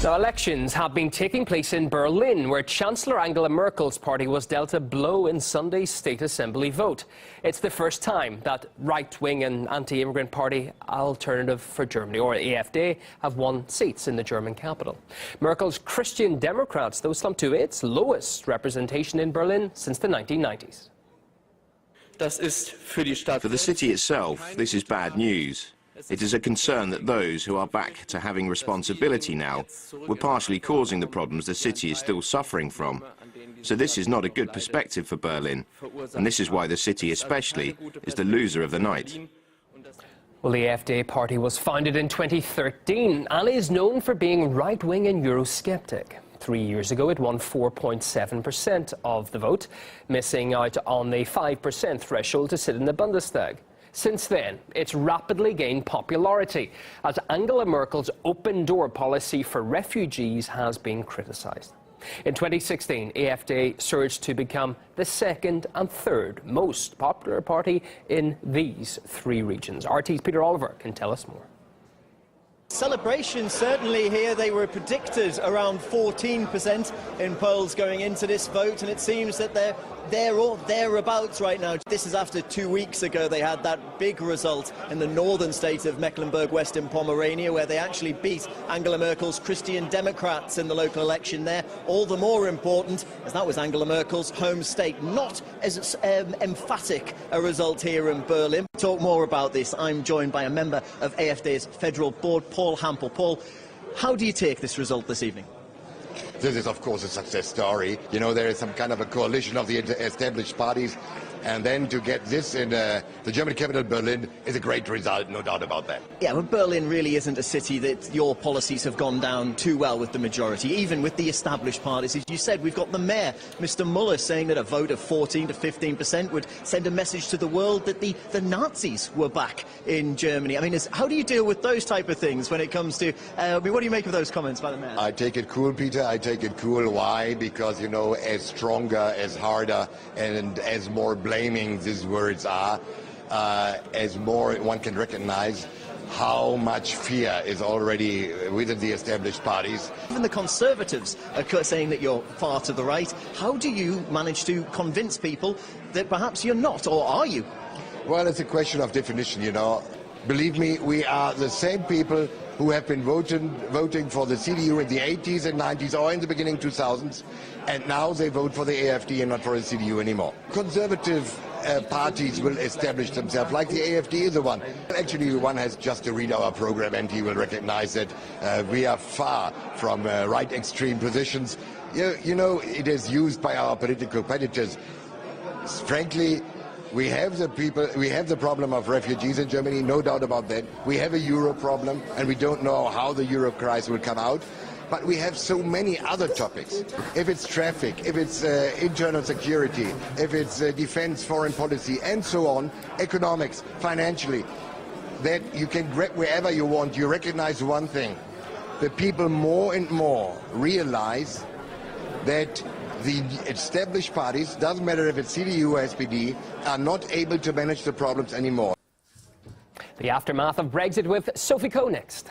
Now, elections have been taking place in Berlin, where Chancellor Angela Merkel's party was dealt a blow in Sunday's State Assembly vote. It's the first time that right-wing and anti-immigrant party Alternative for Germany, or AfD, have won seats in the German capital. Merkel's Christian Democrats, though, slumped to its lowest representation in Berlin since the 1990s. For the city itself, this is bad news. It is a concern that those who are back to having responsibility now were partially causing the problems the city is still suffering from. So this is not a good perspective for Berlin, and this is why the city especially is the loser of the night. Well, the AfD party was founded in 2013 and is known for being right-wing and Eurosceptic. 3 years ago, it won 4.7% of the vote, missing out on the 5% threshold to sit in the Bundestag. Since then, it's rapidly gained popularity as Angela Merkel's open-door policy for refugees has been criticised. In 2016, AfD surged to become the second and third most popular party in these three regions. RT's Peter Oliver can tell us more. Celebrations certainly here. They were predicted around 14% in polls going into this vote, and it seems that they're all thereabouts right now. This is after 2 weeks ago they had that big result in the northern state of Mecklenburg-Western Pomerania, where they actually beat Angela Merkel's Christian Democrats in the local election there. All the more important as that was Angela Merkel's home state. Not as emphatic a result here in Berlin. To talk more about this, I'm joined by a member of AfD's federal board, Hampir. Paul, how do you take this result this evening? This is, of course, a success story. You know, there is some kind of a coalition of the established parties, and then to get this in the German capital, Berlin, is a great result, no doubt about that. Yeah, but Berlin really isn't a city that your policies have gone down too well with the majority, even with the established parties. As you said, we've got the mayor, Mr. Muller, saying that a vote of 14 to 15% would send a message to the world that the Nazis were back in Germany. I mean, how do you deal with those type of things when it comes to... what do you make of those comments by the mayor? I take it cool, Peter. I take it cool. Why? Because, you know, as stronger, as harder, and as more blaming these words are, as more one can recognize how much fear is already within the established parties. Even the Conservatives are saying that you're far to the right. How do you manage to convince people that perhaps you're not, or are you? Well, it's a question of definition, you know. Believe me, we are the same people who have been voting for the CDU in the 80s and 90s or in the beginning 2000s, and now they vote for the AfD and not for the CDU anymore. Conservative parties will establish themselves, like the AfD is the one. Actually, one has just to read our program and he will recognize that we are far from right extreme positions. You know, it is used by our political competitors. Frankly, we have the problem of refugees in Germany, no doubt about that. We have a euro problem, and we don't know how the euro crisis will come out. But we have so many other topics. If it's traffic, if it's internal security, if it's defense, foreign policy, and so on, economics, financially, that you can grab wherever you want. You recognize one thing. The people more and more realize that the established parties, doesn't matter if it's CDU or SPD, are not able to manage the problems anymore. The aftermath of Brexit with Sophie Coe next.